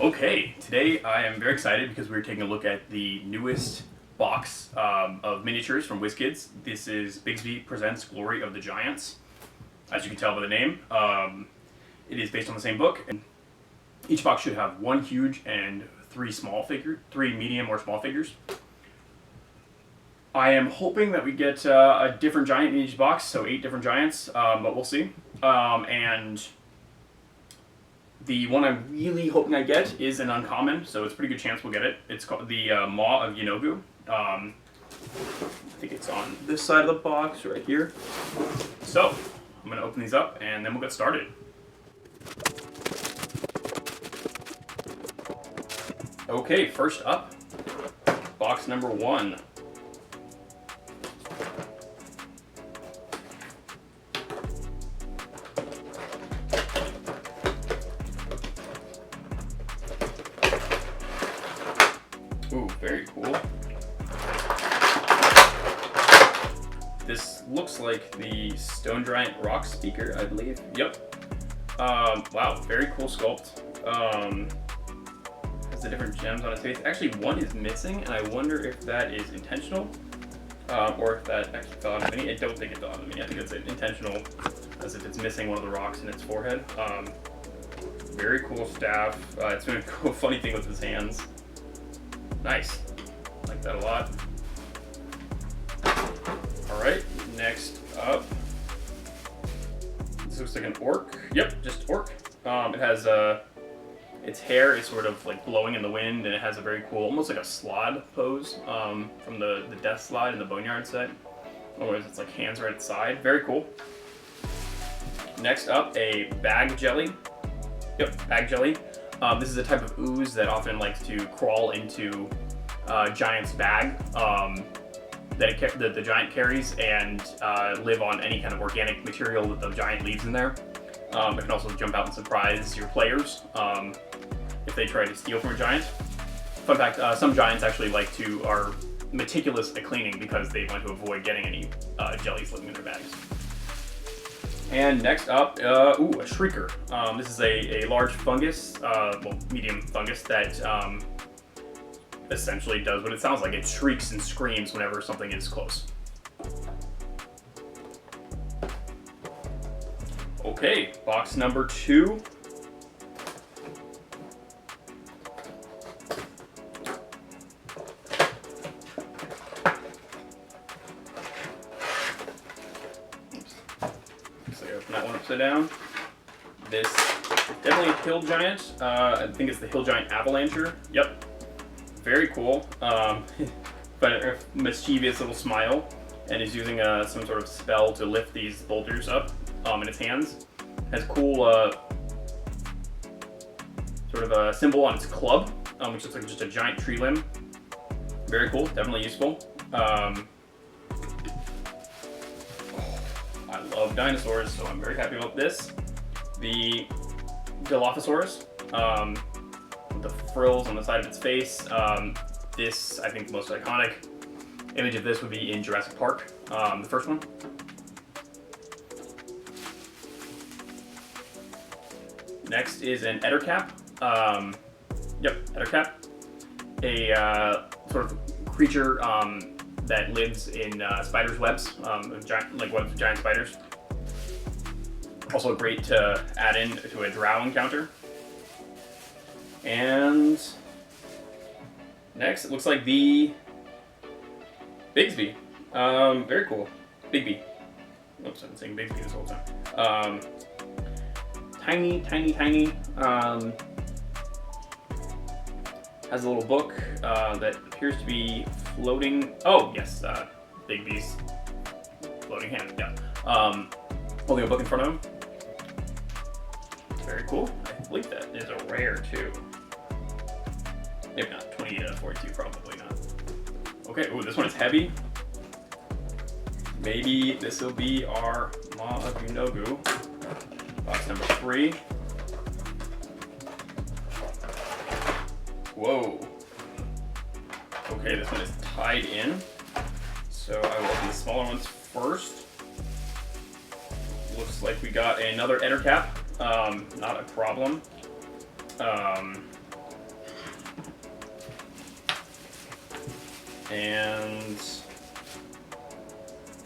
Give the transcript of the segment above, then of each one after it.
Okay, today I am very excited because we're taking a look at the newest box of miniatures from Wizkids. This is Bigby Presents Glory of the Giants. As you can tell by the name, it is based on the same book. And each box should have one huge and three medium or small figures. I am hoping that we get a different giant in each box, so 8 different giants, but we'll see. And the one I'm really hoping I get is an uncommon, so it's a pretty good chance we'll get it. It's called the Maw of Yinogu. I think it's on this side of the box, right here. So, I'm going to open these up, and then we'll get started. Okay, first up, box number 1. Ooh, very cool. This looks like the Stone Giant Rock Speaker, I believe. Yep. Wow, very cool sculpt. Has the different gems on its face. Actually, one is missing, and I wonder if that is intentional, or if that actually fell out of the mini. I don't think it fell out of the mini. I think it's intentional, as if it's missing one of the rocks in its forehead. Very cool staff. It's been a cool, funny thing with his hands. Nice. Like that a lot. Alright, next up. This looks like an orc. Yep, just orc. It has its hair is sort of like blowing in the wind, and it has a very cool, almost like a slod pose from the death slide in the Boneyard set. Otherwise, it's like hands right at the side. Very cool. Next up, a bag jelly. Yep, bag jelly. This is a type of ooze that often likes to crawl into giant's bag that the giant carries and live on any kind of organic material that the giant leaves in there. It can also jump out and surprise your players if they try to steal from a giant. Fun fact, some giants actually are meticulous at cleaning because they want to avoid getting any jellies living in their bags. And next up, a shrieker. This is a large fungus, medium fungus that essentially does what it sounds like. It shrieks and screams whenever something is close. Okay, box number 2. That one upside down. This is definitely a hill giant. I think it's the hill giant avalancher. Yep. Very cool. But a mischievous little smile, and is using some sort of spell to lift these boulders up in its hands. Has a cool sort of a symbol on its club, which looks like just a giant tree limb. Very cool. Definitely useful. I love dinosaurs, so I'm very happy about this. The Dilophosaurus, with the frills on the side of its face. This, I think the most iconic image of this would be in Jurassic Park, the first one. Next is an Ettercap. Yep, Ettercap. A sort of creature that lives in spiders' webs, like webs of giant spiders. Also great to add in to a drow encounter. And next, it looks like the Bigsby. Very cool. Bigby. Oops, I've been saying Bigsby this whole time. Tiny. Has a little book that appears to be floating. Oh, yes, Bigby's floating hand. Yeah. Holding a book in front of him. Very cool. I believe that is a rare too. Maybe not. 20 to 42, probably not. Okay. Ooh, this one is heavy. Maybe this will be our Maw of Yinogu. Box number 3. Whoa. Okay, this one is tied in. So I will open the smaller ones first. Looks like we got another Ettercap. Not a problem. And this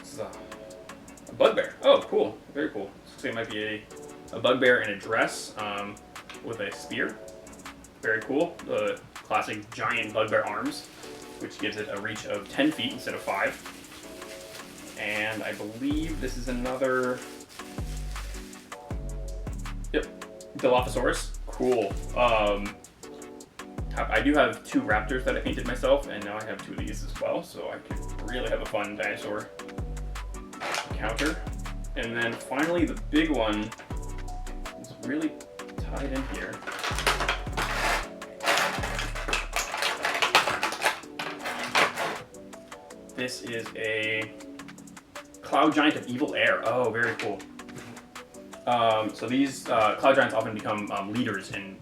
is a bugbear. Oh, cool. Very cool. Looks like it might be a bugbear in a dress with a spear. Very cool. The classic giant bugbear arms, which gives it a reach of 10 feet instead of 5. And I believe this is another... Yep, Dilophosaurus. Cool. I do have 2 raptors that I painted myself, and now I have 2 of these as well, so I can really have a fun dinosaur encounter. And then finally, the big one is really tied in here. This is a cloud giant of evil air. Oh, very cool. So these cloud giants often become leaders in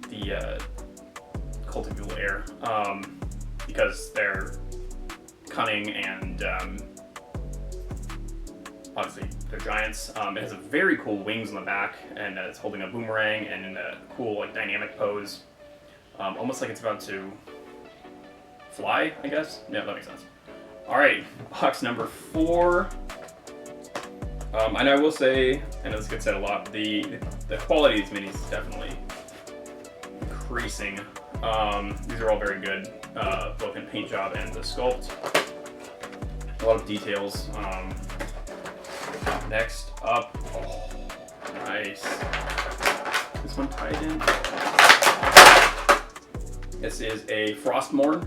the cult of evil air because they're cunning and obviously they're giants. It has a very cool wings on the back, and it's holding a boomerang and in a cool like dynamic pose, almost like it's about to fly, I guess. Yeah, that makes sense. All right, box number 4. And I will say, and this gets said a lot, the quality of these minis is definitely increasing. These are all very good, both in paint job and the sculpt. A lot of details. Next up, oh, nice. This one tied in. This is a Frostmourne.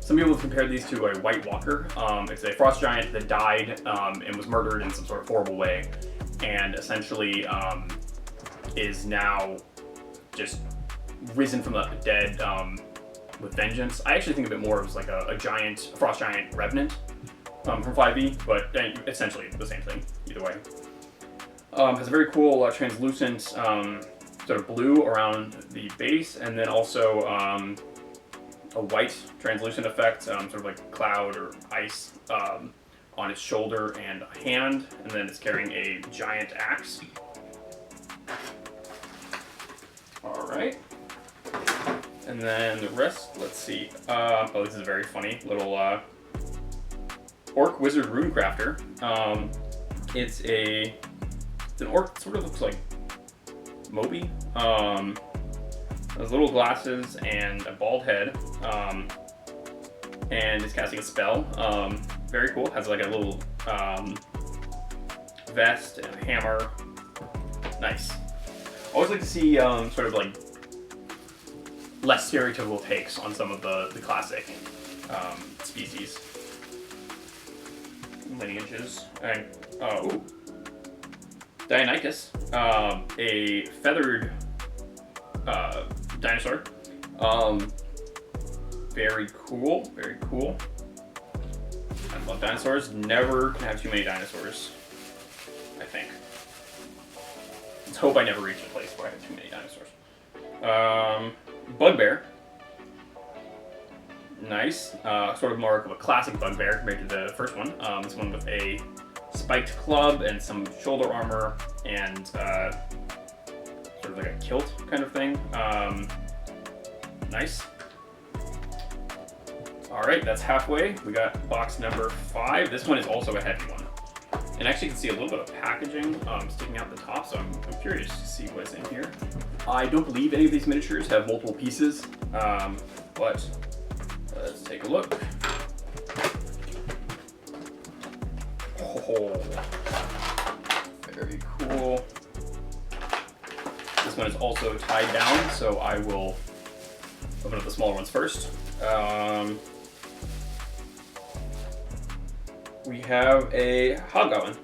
Some people have compared these to a White Walker. It's a frost giant that died and was murdered in some sort of horrible way, and essentially is now just risen from the dead with vengeance. I actually think of it more as like a frost giant revenant from 5e, but essentially the same thing either way. Has a very cool translucent sort of blue around the base, and then also a white translucent effect, sort of like cloud or ice on its shoulder and hand, and then it's carrying a giant axe. All right. And then the rest, let's see. Oh, this is a very funny little orc wizard runecrafter. It's an orc, sort of looks like Moby. Has little glasses and a bald head, and is casting a spell. Very cool. Has like a little vest and a hammer. Nice. Always like to see sort of like less stereotypical takes on some of the classic species lineages. And ooh, Deinonychus, a feathered dinosaur. Very cool, very cool. I love dinosaurs. Never can have too many dinosaurs, I think. Let's hope I never reach a place where I have too many dinosaurs. Bugbear. Nice. Sort of more of a classic bugbear compared to the first one. This one with a spiked club and some shoulder armor and sort of like a kilt kind of thing. Nice. All right, that's halfway. We got box number 5. This one is also a heavy one. And actually you can see a little bit of packaging sticking out the top, so I'm curious to see what's in here. I don't believe any of these miniatures have multiple pieces, but let's take a look. Oh, very cool. This one is also tied down, so I will open up the smaller ones first. We have a hobgoblin.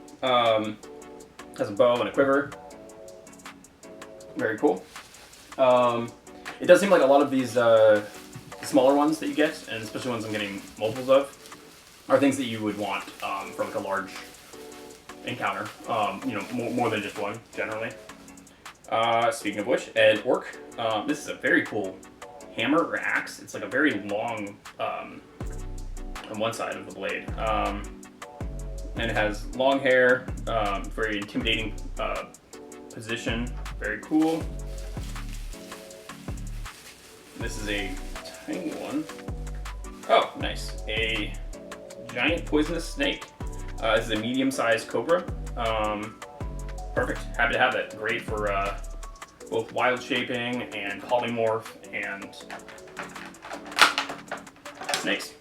Has a bow and a quiver. Very cool. It does seem like a lot of these smaller ones that you get, and especially ones I'm getting multiples of, are things that you would want for like a large encounter. You know, more than just one, generally. Speaking of which, an orc. This is a very cool hammer or axe. It's like a very long on one side of the blade. And it has long hair, very intimidating position, very cool. This is a tiny one. Oh, nice. A giant poisonous snake. This is a medium-sized cobra. Perfect. Happy to have that. Great for both wild shaping and polymorph and snakes.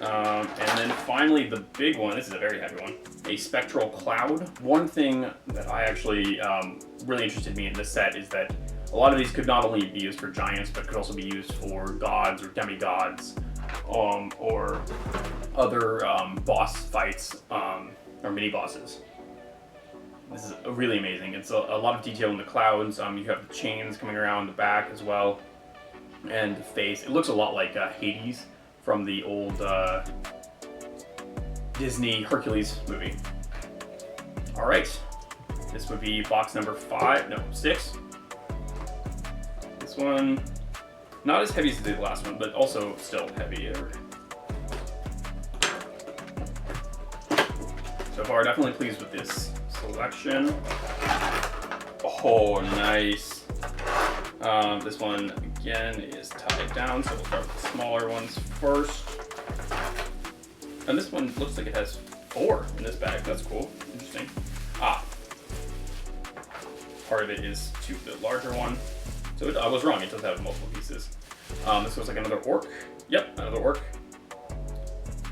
And then finally the big one, this is a very heavy one, a spectral cloud. One thing that I actually really interested me in this set is that a lot of these could not only be used for giants, but could also be used for gods or demigods, or other boss fights, or mini bosses. This is really amazing. It's a lot of detail in the clouds. You have the chains coming around the back as well, and the face. It looks a lot like Hades from the old Disney Hercules movie. All right, this would be box number 6. This one, not as heavy as the last one, but also still heavier. So far, definitely pleased with this selection. Oh, nice. This one, again, is tied down, so we'll start with the smaller ones first. And this one looks like it has 4 in this bag. That's cool. Interesting. Part of it is to the larger one. So I was wrong. It does have multiple pieces. This looks like another orc. Yep, another orc.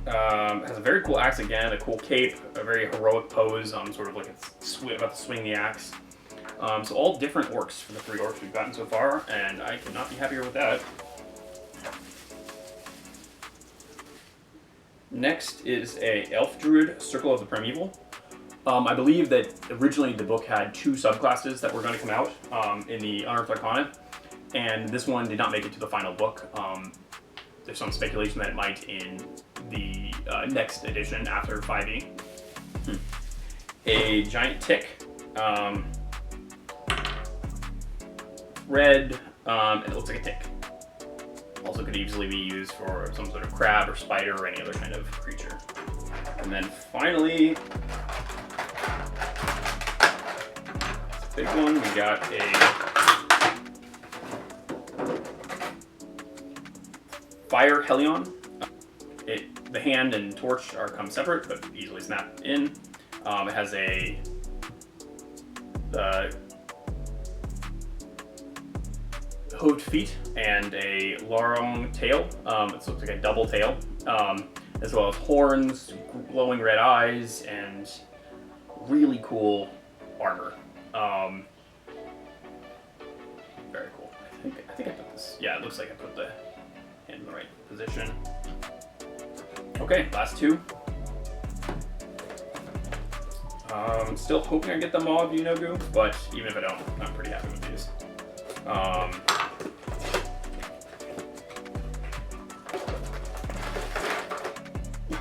Has a very cool axe again, a cool cape, a very heroic pose, sort of like it's about to swing the axe. So all different orcs for the 3 orcs we've gotten so far, and I could not be happier with that. Next is a Elf Druid, Circle of the Primeval. I believe that originally the book had 2 subclasses that were going to come out in the Unearthed Arcana, and this one did not make it to the final book. There's some speculation that it might in the next edition after 5e. A giant tick. Red, and it looks like a tick. Also could easily be used for some sort of crab or spider or any other kind of creature. And then finally, this big one, we got a Fire Helion. The hand and torch come separate, but easily snap in. It has the hooved feet and a long tail. It looks like a double tail, as well as horns, glowing red eyes, and really cool armor. Very cool. I think I put this. Yeah, it looks like I put the hand in the right position. Okay, last 2. Still hoping I get the Maw of Yunogu, but even if I don't, I'm pretty happy with these.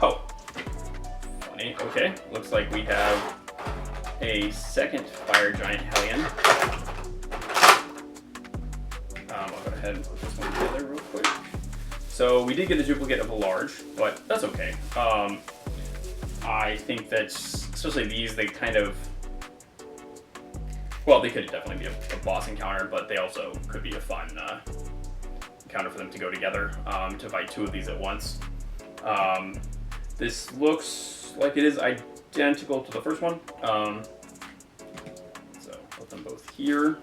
Oh, funny. Okay, looks like we have a second Fire Giant Hellion. I'll go ahead and put this one together real quick. So we did get a duplicate of a large, but that's okay. I think that, especially these, they kind of, well, they could definitely be a boss encounter, but they also could be a fun encounter for them to go together, to fight 2 of these at once. This looks like it is identical to the first one. So put them both here.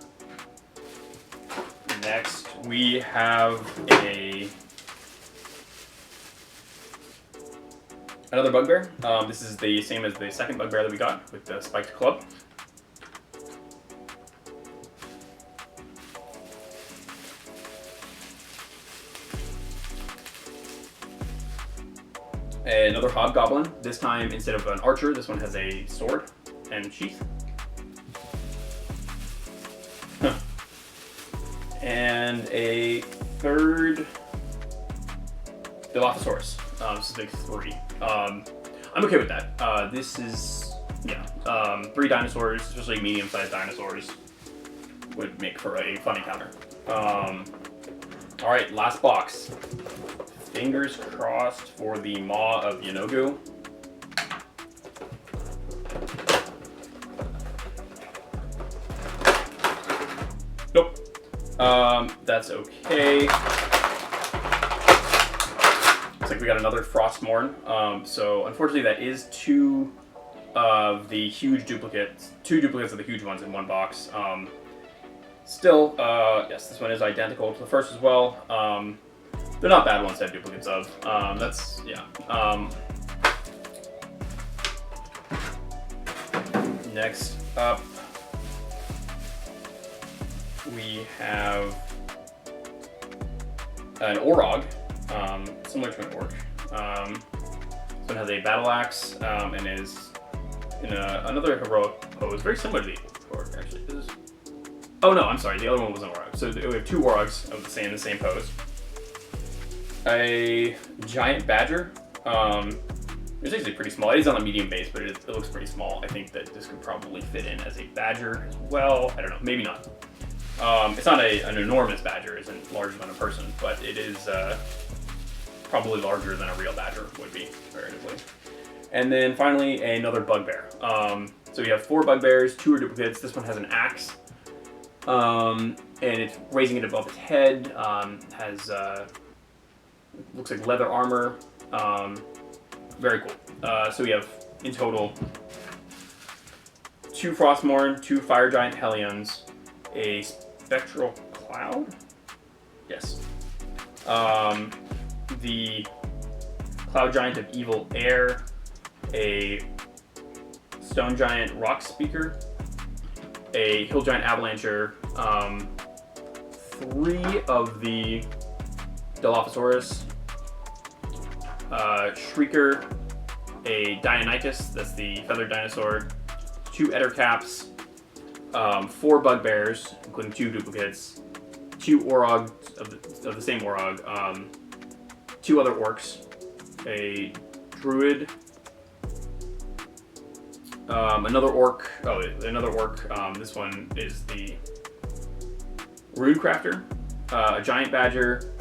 Next, we have another bugbear. This is the same as the second bugbear that we got with the spiked club. Another hobgoblin. This time, instead of an archer, this one has a sword and sheath. And a third Dilophosaurus. This is like 3. I'm okay with that. This is, 3 dinosaurs, especially medium-sized dinosaurs, would make for a fun encounter. Alright, last box. Fingers crossed for the Maw of Yunogu. Nope. That's okay. looks like we got another Frostmourne. So unfortunately, that is two of the huge duplicates, two duplicates of the huge ones in one box. Still, yes, this one is identical to the first as well. They're not bad ones to have duplicates of. That's, yeah. Next up, we have an Orog, similar to an Orc. So it has a battle axe and is in another heroic pose, very similar to the Orc, actually. Oh no, I'm sorry, the other one was an Orog. So we have two Orogs of the same pose. A giant badger. It's actually pretty small. It is on a medium base, but it looks pretty small. I think that this could probably fit in as a badger as well. I don't know, maybe not. It's not an enormous badger, it isn't larger than a person, but it is probably larger than a real badger would be, comparatively. And then finally, another bugbear. So we have 4 bugbears, 2 are duplicates. This one has an axe, and it's raising it above its head. Has looks like leather armor. Very cool. So we have in total 2 Frostmourne, 2 Fire Giant Hellions, a Spectral Cloud. Yes. The Cloud Giant of Evil Air, a Stone Giant Rock Speaker, a Hill Giant Avalancher, 3 of the Dilophosaurus, Shrieker, a Dionytus, that's the feathered dinosaur, 2 Ettercaps, 4 bugbears, including 2 duplicates, 2 Orog of the same Orog, 2 other orcs, a druid, another orc. This one is the Rune Crafter, a giant badger,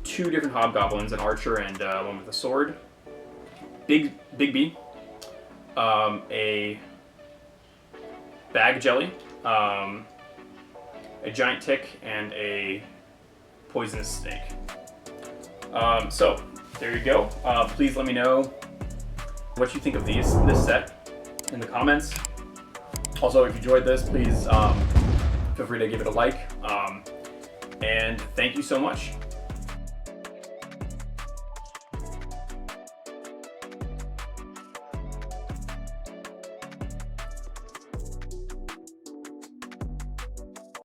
2 different hobgoblins, an archer and one with a sword, Bigby, a bag jelly, a giant tick, and a poisonous snake. So there you go. Please let me know what you think of this set in the comments. Also, if you enjoyed this, please feel free to give it a like. And thank you so much.